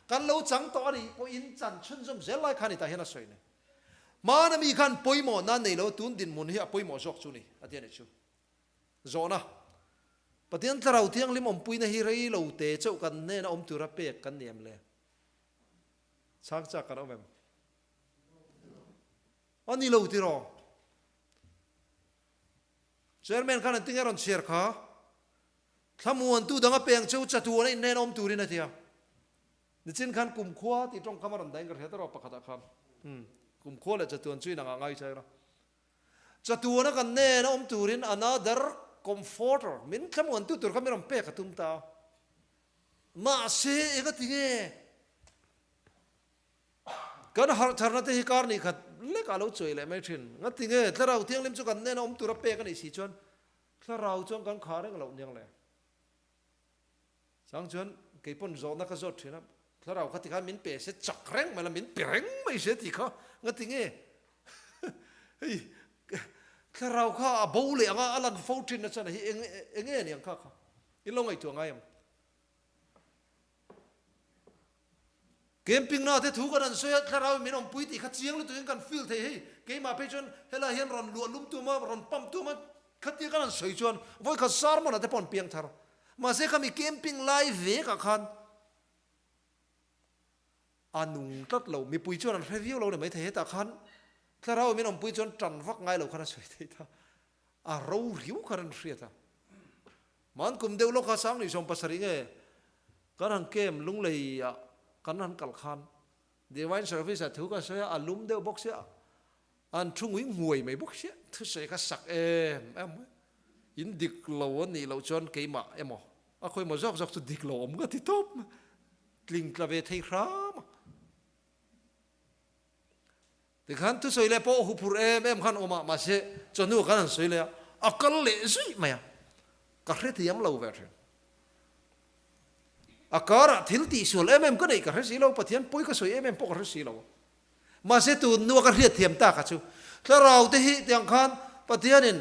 kan lo chang to ni po in chan chun zum zel lai khani ta hian a soi ne mana mi khan poimo na nei lo tun din mun hi a poimo jok chu ni atian e chu zona pathian tharau thiang lim om puina hi rei lo te chau kan ne na om tura pe kan niam le chak chak kan omem ani lo ti ro chairman khan ting eron share kha thamuan tu danga peng chau chatu nei ne om turin atia ni chin khan kum khwa ti tong kamaron dai gar hetaro pakhata khan kum khwa le chatuan chui na ngai chai ra chatuana kan ne na om turin another comforter min thamuan tu tur kamirom pe ka tum ta ma se e ka tinge kan har tharna te hi kar ni khat le ka lo choi le mai thin nga tinge tlarau thiang lim chu kan ne na om tur pe ka ni si chuan tlarau chong kan khar reng lo nyang le sang chuan ke pon zo na ka zo thina tlarau kha ti kha min pe se chak reng ma la min pereng mai se ti kha nga tinge hei tlarau kha bo le anga alan foutin na chana hi enge ni ang kha kha ilong ai tu ngai am camping na te thu kan an soya tlarau min om pui ti kha chiang lu tu kan feel thei hei ke ma pe chon hela hian ron lu lum tu ma ron pam tu ma khati kan an soi chuan voi kha sar ma na te pon piang thar ma se khami camping live ve ka khan anung tat lo mi pui chuan an review lo ne mai the ta khan tlarau min om pui chuan tran vak ngai lo khana soi thei ta a ro riu khan ria ta man kum deu lo kha sang ni som pasari nge kan an kem lung lei kan an kal khan divine service à thu ka sai alum deu box ya an thungui nguai mai box ya thu sai ka sak em in dik lo ni lo chon ke ma emo a khoi mo jok jok tu dik lo om ga ti top tling klave thei khram ti khan tu soi le po hu pur em khan oma ma se chonu kan soi le akal le zui ma ya ka hre thiam lo ve the akara thil ti sul em ka nei ka hre si lo pathian poi ka soi em po ka hre si lo ma se tu nu ka hre thiam ta ka chu tlarau te hi tiang khan pathianin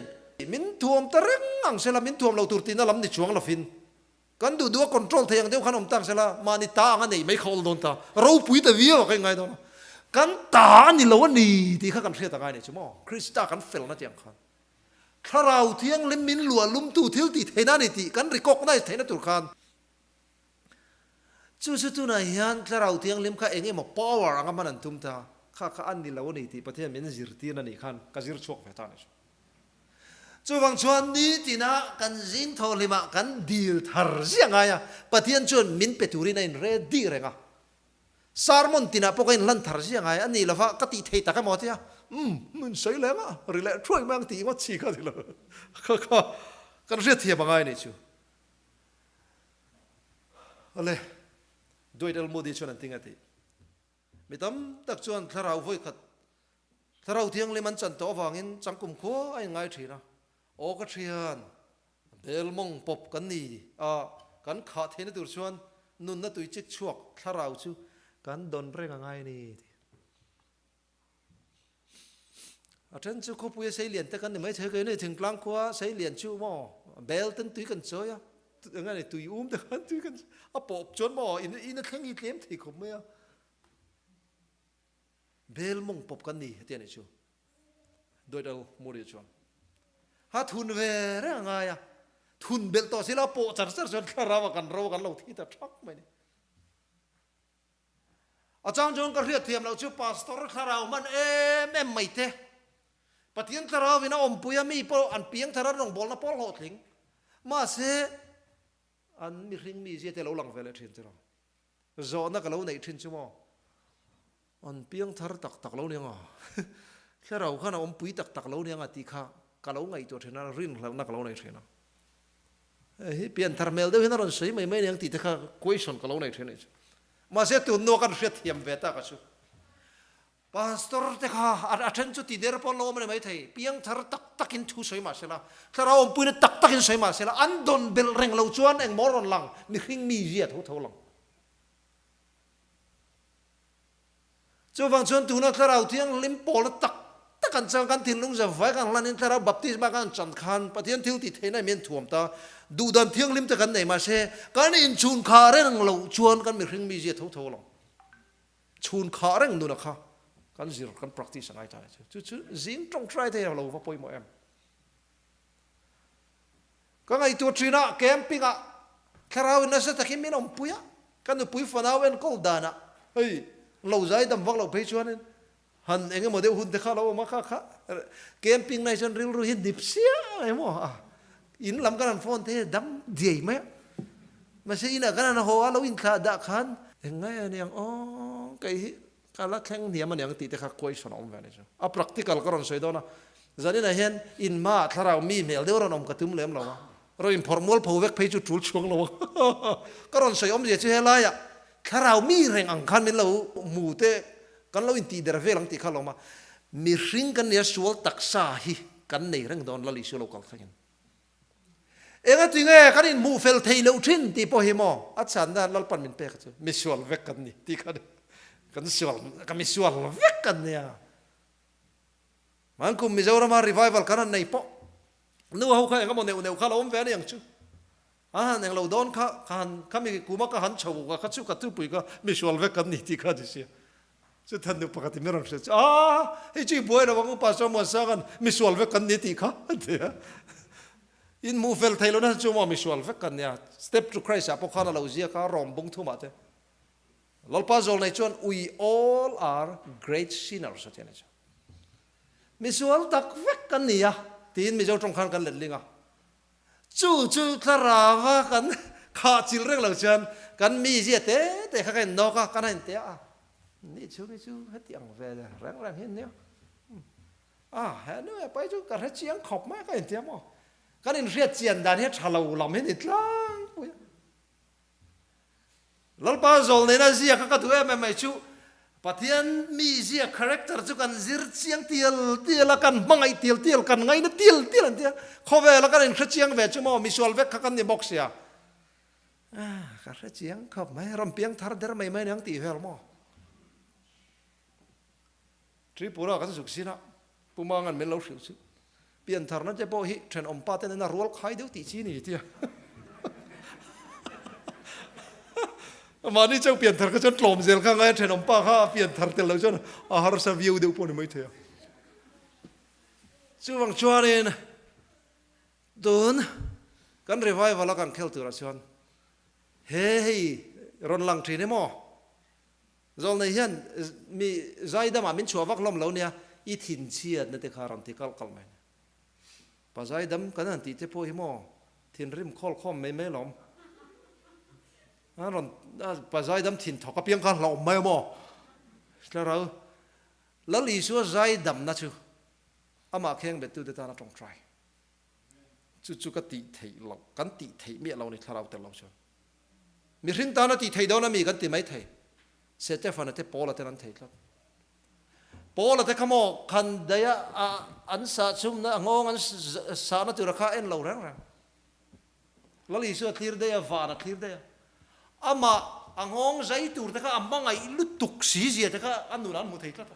min thuam ta reng ang sela min thuam lo tur tin lam ni chuang la fin kan du control theng deu khan om tang sela mani ta nga nei mai khol don ta ro pui ta via ka ngai don kan ta ni lo ni ti kha kan hre ta ngai ni chumo krista kan fel na tiang khan tlarau thiang lim min lua lum tu thil ti theina ni ti kan recognize theina tur khan chu chu tu na hian tlarau thiang lim kha enge mo power anga man an tum ta kha an ni lo ni ti pathian min zir ti na ni khan ka zir chok ve ta ni chu wang chuan ni tina kan jing tho lima kan deal thar zianga ya pathian chuan min peturi na in ready renga sarmon tina pokain lan thar zianga ya ani lova ka ti thei ta ka mo tia mun sei lenga rile throi mang ti ngo chi ka dilo kha kan re thia bangai ni chu ale doidal modi chuan an tinga ti mitam tak chuan tharau voi khat tharau thiang leman chan to wangin changkum kho ai ngai thina o ka thian bel mong pop kan ni kan kha thena tur chuan nun na tui chik chuak tharau chu kan don renga ngai ni athan chu ko puya sei lian ta kan mai the kai nei thing klang khwa sei lian chu mo bel tan tui kan choya ngai nei tui ta kan tui kan a pop chon mo in a thang i tlem thei khom me bel mong pop kan ni hetian ni chu doidal mori chuan ha thun ve ra nga ya thun bel to sila po char char chon kharawa kan ro kan lo thi ta thak mai ni achang jong ka riat thiam lo chu pastor kharau man em mai te pathian kharau vina om puya mi po an piang thara rong bol na pol ho thling ma se an mi ring mi je te lo lang vele thin chero zo na ka lo nei thin chu mo an piang thar tak tak lo ni nga kharau khana om pui tak tak lo ni nga ti kha ka lo ngai to thena rin na ka lo nei thena hi pian thar mel de hina ron sei mai mai nang ti ta kha question ka lo nei thena ma se tu no kan hriat thiam ve ta ka chu pastor te kha athan chu ti der pon lo mai mai thei piang thar tak takin thu soi ma sela thara om pui na tak takin soi ma sela an don bel reng lo chuan eng moron lang mi hring mi zia tho lang chu wang chuan tu na thara thiang lim pol tak kan chang kan tin lung za vai kan lanin thara baptisma kan chan khan pathian thil ti theina men thuam ta du dan thiang lim ta kan nei ma se kan in chun kha reng lo chuan kan mi hring mi zia tho lo chun kha reng nu na kha kan zir kan practice ngai ta chu zin trong try te lo va poi mo em ka ngai tu trina camping a kharau na sa takin min om puya kan nu pui fanawen kol dana ei lo zai dam vak lo pe chuan han enge mo de hun te kha lo ma kha camping nai chan ril ru hin dip sia emo in lam kan phone te dam diei ma ma se ina kan na ho lo in kha da khan engai ani ang kai kala kheng niam an yang ti te kha question om ve ni a practical karon soi dona zanina hen in ma tharau mi mel de ron om ka tum lem lo ro informal pho vek phei chu tul chuang lo karon soi om je chu hela ya tharau mi reng ang khan min lo mu te kan lo in ti der ve lang ti kha lo ma mi ring kan ya sual taksa hi kan nei reng don la li su lo kal khain enga ti nge kan in mu fel thei lo thin ti po hi mo a chan da lal pan min pe ka chu mi sual vek kan ni ti kha kan sual vek kan ya man kum mizoram revival kan nei po nu ho kha engamo neu kha lo om ve ni ang chu neng lo don kha kan kami kuma ka han chau ka chu ka tu pui ka mi sual vek kan ni ti kha ji sia chu than nu pakati meron se hi chi boy lo wangu pastor mo sa kan mi sual vek kan ni ti kha in mu fel thailo na chu mo mi sual vek kan ya step to Christ apo khana lo zia ka rom bung thu ma te lalpa zol nei chuan we all are great sinners atian cha misual tak vek kan nia tin mi zo trong khan kan let linga chu tharawa kan kha chil reng lo chan kan mi zia te kha kan no ka kan te a นี่ชูให้เตียงเวรแรงเห็นเนี่ยเห็นเนี่ยไปชูกันให้เชียงขอบมากก็เห็นเตียงมั้งกันอินเรียดเจียนดานให้ชาลาวลำเห็นอิดล้างแล้วป้าโจลเนี่ยนะเสียก็ตัวไม่ชูปะเทียนมีเสียคาแรคเตอร์จุกันซิร์เชียงเตียลกันมังไอเตียลกันไงนะเตียลเขาเวลกันอินเชียงเวชูมั้งมิชวลเวกกันเนี่ยบอกเสียกันให้เชียงขอบไหมรำเปียงทาร์เดอร์ไม่ยังตีเฮลมั้งทริปเราก็สุขสินะผู้มังกันไม่เล่าสุขเปลี่ยนทาร์นั้นจะบอกฮิเทรนอมป้าเต้นน่ะรัวใครเดี๋ยวตีชีนี่เตี้ยมานี่เจ้าเปลี่ยนทาร์ก็จนกลมเสียข้างไงเทรนอมป้าข้าเปลี่ยนทาร์เต้นแล้วจนหาร์สวิวเดี๋ยวพวกนี้ไม่เที่ยวช่วงช่วงนี้นะโดนกันรีไวฟ์แล้วกันเคลตัวละชวนเฮ้ยรอนลังทรีนี่มั้งจนในเห็นมีใจดำมินชัววักลมแล้วเนี่ยอีถิ่นเชียดนั่นแต่คารันติกัลกัลไหมปัจจัยดำกันนั่นติเจ้าพ่อหิมอถิ่นริมคอลคอมไม่หลอมรอนปัจจัยดำถิ่นถกกระเพียงกันหลอมไม่หมอแล้วลีชัวใจดำนะชูอามาแข่งเบ็ดตัวเดตานาตรงใจจู่ๆก็ติเทเรากันติเทเมียเราในคาราแต่เราชวนมีริ้นตานาติเทดาวนามีกันติไม่เทเสร็จฟันเตปอลเตนันเทครับปอลเตขโมยคันเดียอันสะชุมนะงงอันสานาตุระคาเอ็นเหล่าแรงแล้วลิสุทีร์เดียวานะทีร์เดียอามางงใจตูร์เตคะอามังไงลุตุกสีเสียเตคะอันนู้นอันมุทัยครับ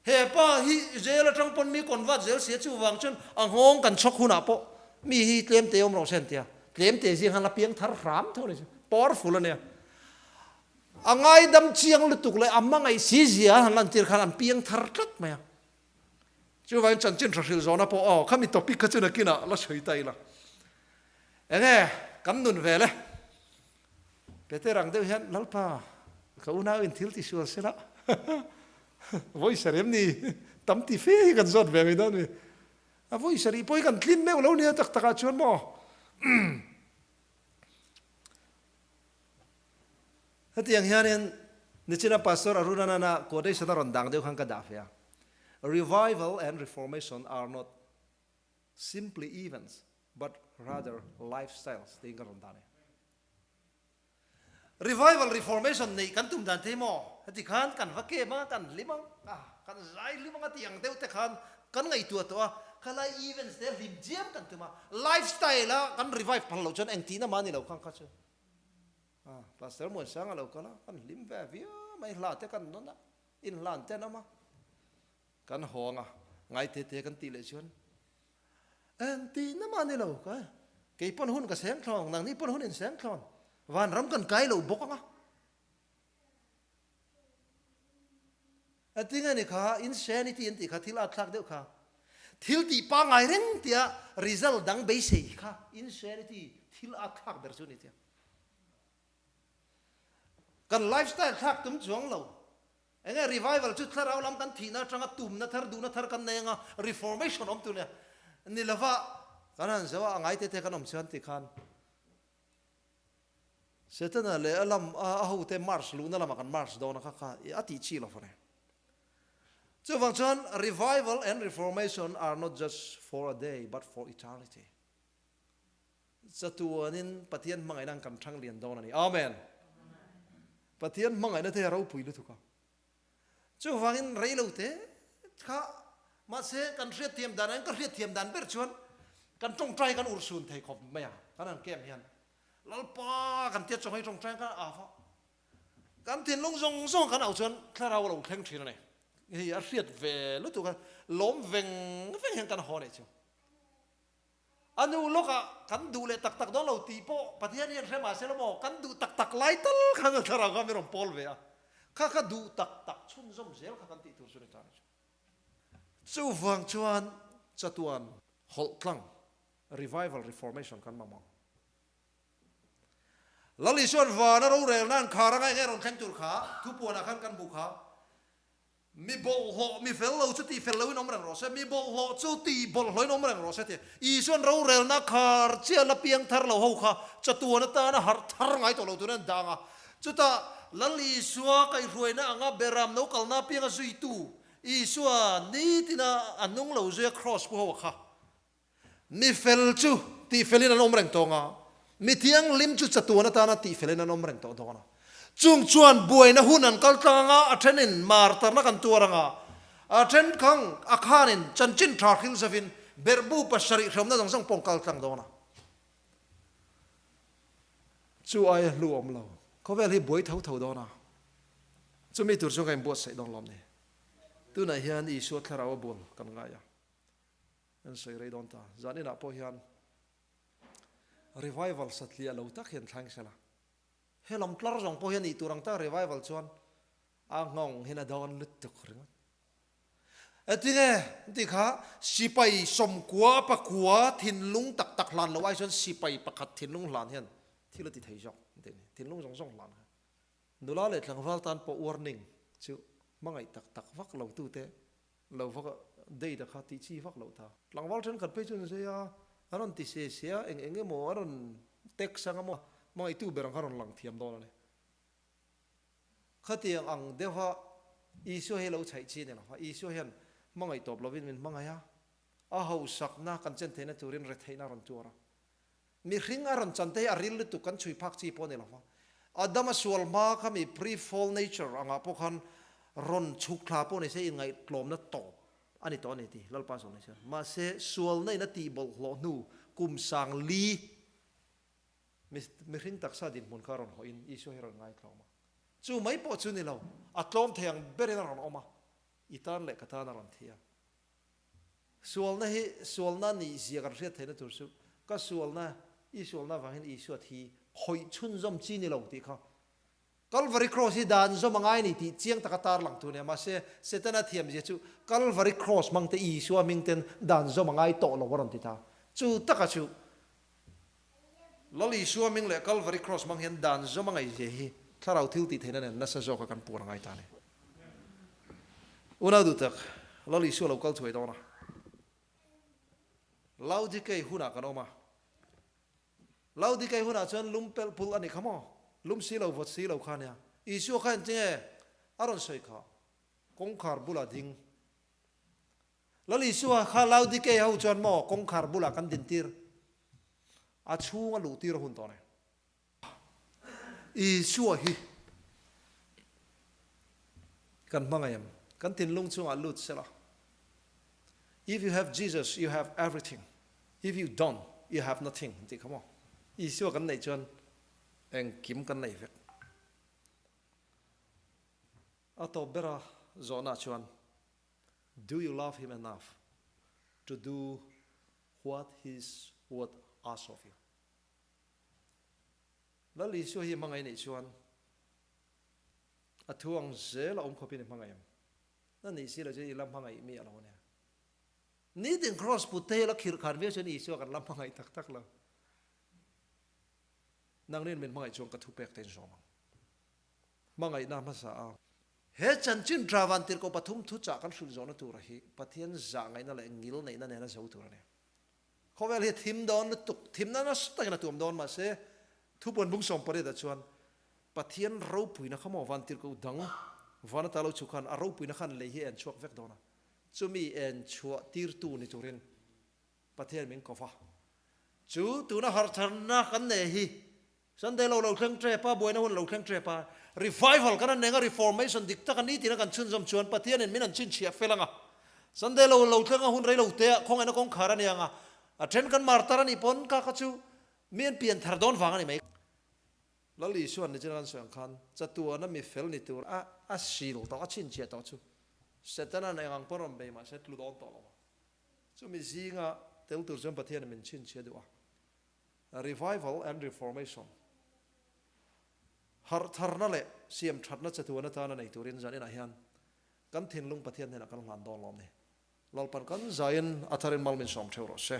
เฮ้ป้าฮิเจลจังปนมีคนวัดเจลเสียชูวังชนงงกันช็อกหุ่นอ่ะปอมีฮิเตรียมเตยมเราเส้นเตียเตรียมเตยสิฮันละเพียงทาร์รามเท่านี้ปอร์ฟูลเนี่ยไงดำเชียงลุตุกเลยอามังไงสีเสียหันลันตีร์ขันเพียงทาร์กัดไหมจู่วันจันทร์จันทร์สิลโซนะปอข้ามีท็อปิกก็จะนักกินอ่ะแล้วช่วยใจละกันนุนเวลเปเตอร์รังเดียวเห็นลัลป้าเขาหน้าอินทิลที่ชัวร์เสียละวุ้ยเสรียมนี่ตั้มตีเฟยกันสดแบบนี้นี่วุ้ยเสรีปอยกันคลินแมวแล้วเนี่ยตักชวนบ่ถ้าที่อย่างนี้นี่ชินะพาสตอร์อารุณานะก็ได้สนารดังเดียวกันกับดาฟเฟีย Revival and reformation are not simply events but rather lifestyles ที่กันรันดานี่ Revival reformation นี่กันตุ้มดันเทมอที่ขันกันวักเก็บมากันลิมังกันใจลิมังที่อย่างเดียวแต่ขันกันไงตัวกันไล่ events เดียวริมเจียมกันตัวมา lifestyle ละกัน revive พันเราจนเองทีน่ะมันนี่เราข้างข้าเชื่อพาสเตอร์มวยสังเราก็ละกันลิมแบบเยอะไม่หลาดแต่กันนั่นนะอินหลานแต่นั่นมากันหองไงเทกันตีเลยชวนเอ็นตีนั่นมาเนี่ยเราก็เกี่ยปนหุ่นกับแสงทองนางนี่ปนหุ่นอินแสงทองวันรำกันไกลเราบกอ่ะไอ้ที่ไงนี่ค่ะ insanity อันที่ค่ะที่ลาดทักเดียวค่ะที่ตีปังไงเร่งเดีย result ดังเบสิกค่ะ insanity ที่ลาดทักเบอร์จุนี่เดียกันไลฟ์สไตล์ทักตุ้มจวงเราเองรีไวฟ์จุดที่เราลำกันทีน่าจังตุ้มน่าทาร์ดูน่าทาร์กันเนี่ยง reformation อมตัวเนี่ยนี่ละว่ากันนั่นจะว่าไงเตะกันอมเชิญติคันเสร็จนั่นเลยลำหูเตะมาร์ชลูนั่นละมากันมาร์ชโดนนะคะอติชีละฟังเนี่ยจะฟังฉัน revival and reformation are not just for a day but for eternity จะตัวนี้ปฏิญาณมังไงนั่งกันทั้งเรียนโดนนี่อาเมนปฏิญาณมังไงนั่นเทเราพูดเลยทุกคนจู่ฟังอินไรเราเตะข้ามาเสกันเรียดเทียมดันนั้นก็เรียดเทียมดันเปิดชวนกันจงใจกันอุรสุนไทยขอบไม่อะกันนั่นเกมเฮียนแล้วป้ากันเทียดจงให้จงใจกันฟ้ากันเทียนลงซงกันเอาชวนถ้าเราแข่งทีนั่นเองเฮียเรียดเวลุตุกันล้มเวงเห็นกันหอเนี่ยเชียวอันนู้นลูกกันดูเลยตักโดนเราตีโป้ปฏิญาณเนี่ยใช่ไหมเสร็จแล้วบอกกันดูตักไล่ตัลกันถ้าเราก็ไม่รำปอลเวียข้าดูตักชุนส้มเซลข้ากันตีตัวสุดท้ายจู่ฟังชวนจัตุวันหดคลั่ง revival reformation กันมามองแล้วลิชวนวานะเราเร็วนั่นขาร่างไงเราแข่งจุดขาทุบปวดกันบุกขามีบอลหล่อมีเฟลล์ชุดที่เฟลล์น้องแรงรอเสมีบอลหล่อชุดที่บอลหล่อน้องแรงรอเสที่อีส่วนเราเร็วนักขาเจ้าละเพียงทาร์เราหัวขาจัตุวันตานะหาทาร์ไงตัวเราตัวนั้นดัง chuta lali suwa kai ruai na anga beram no kalna pianga zui tu isua ni tina anung lo zia cross po wa kha mi fel chu ti felin an omreng tonga mi tiang lim chu chatuana ta na ti felin an omreng to dona chung chuan buai na hunan kal tanga athenin mar tar na kan tuaranga athen khang akhanin chanchin tharkhil savin berbu pasari khamna dong sang pongkal tang dona chu ai lu om lo có vẻ hi buổi thấu thấu đó na chú mi tur cho cái buổi sẽ đông lắm nè tu này hiền ý suốt thà rau buồn cần ngay à anh soi rây đón ta giờ này nãy po hiền revival sát lia lâu tắc hiền thang xe la he làm clar rong po hiền ý tu rong ta revival chuan ang ngong hiền đón lứt tục rồi ấy tí nghe tí khá sipai som quá pa quá thiên lung tak tak lan lâu ai chuan sipai pakat thiên lung lan hiền thì là tí thấy rong thiên lung rong rong lan nô la lệ thằng val tan po warning chu mangai tak tak vak lo tu te lo vak dei da kha ti chi vak lo ta lang val chen khat pe chun se ya aron ti se sia eng mo aron tek sang mo mangai tu berang aron lang thiam do ne khati ang dewa isu he lo chai chi ne la isu hen mangai top lovin min mangai a ho sak na kan chen the na turin re theina ron chuara mi ring aron chante aril tu kan chui phak chi po ne la Adam sual ma kami pre-fall nature anga pokhan ron chuk thla po ne se in ngai tlom na top ani to ne ti lalpa so ne se ma se sual nei na ti bol hlo nu kum sang li mi ring taksa din mon karon ho in isu heron ngai tloma chu mai po chu ni lo atlom theng berin ron oma itan le kata na ron thia sual na ni zia gar hriat theina tur su ka sual na isul na wangin isu thi hoi chun zom chi ni lo ti kha Calvary cross hi dan zo mangai ni ti chiang takatar lang tu ne ma se setana thiam je chu Calvary cross mang te isu mingten dan zo mangai to lo waron ti ta chu taka chu loli su ming le Calvary cross mang hen dan zo mangai je hi tharau thil ti thena ne na sa zo ka kan pur ngai ta ne una du tak loli su lo kal thoi do na laudi kai huna kanoma laudi kai huna chuan lumpel pul ani khamo lum silo vot silo khania isu khan che aron soi kha kongkhar bula ding lali su kha laudi kai hau chuan mo kongkhar bula kan din tir a chunga lu tir hun to ne isu hi kan mangayam kan tin lung chunga lut sela if you have Jesus you have everything if you don't you have nothing ti khamo isu kan nei chuan eng kim kan nei vek ato bera zona chuan do you love him enough to do what his would ask of you lali isu hi mangai nei chuan athuang zel om khopin mangai am na nei sila je ilam mangai mi alo ne ni den cross putte la khir khan ve chen isu kan lam mangai tak tak la nang nen men mangai chong ka thu pek ten so mangai na ma sa a he chan chin travan tir ko pathum thu cha kan sul zona tu rahi pathian za ngai na le ngil nei na ne na zo tu ne khovel he thim don tuk thim na na sta na tum don ma se thu pon bung som pare da chuan pathian ro pui na khamo van tir ko dang van ta lo chu khan a ro pui na khan le hi en chuak vek dona chumi en chua tir tu ni turin pathian min ko fa chu tu na har than na kan ne hi Sunday lo thleng tre pa boina hun lo thleng tre pa revival kan nenga reformation dik ta kan ni tina kan chun zom chuan pathian en min an chin chia felanga Sunday lo thleng hun rei lo te khong ena kong khara ni anga a thren kan mar tarani pon ka chu mien pian thar don wang ani mai lali suan ni chen sang khan chatu na mi fel ni tur a sil to a chin chia to chu setana na ngang porom be ma set lu don to lo chu mi zinga tel tur jam pathian min chin chia do a revival and reformation har tharna le siam thatna chatu na ta na nei turin zan ina hian kan thin lung pathian ne na kan hlan don lom ne lalpan kan zain atharin malmin som theu ro se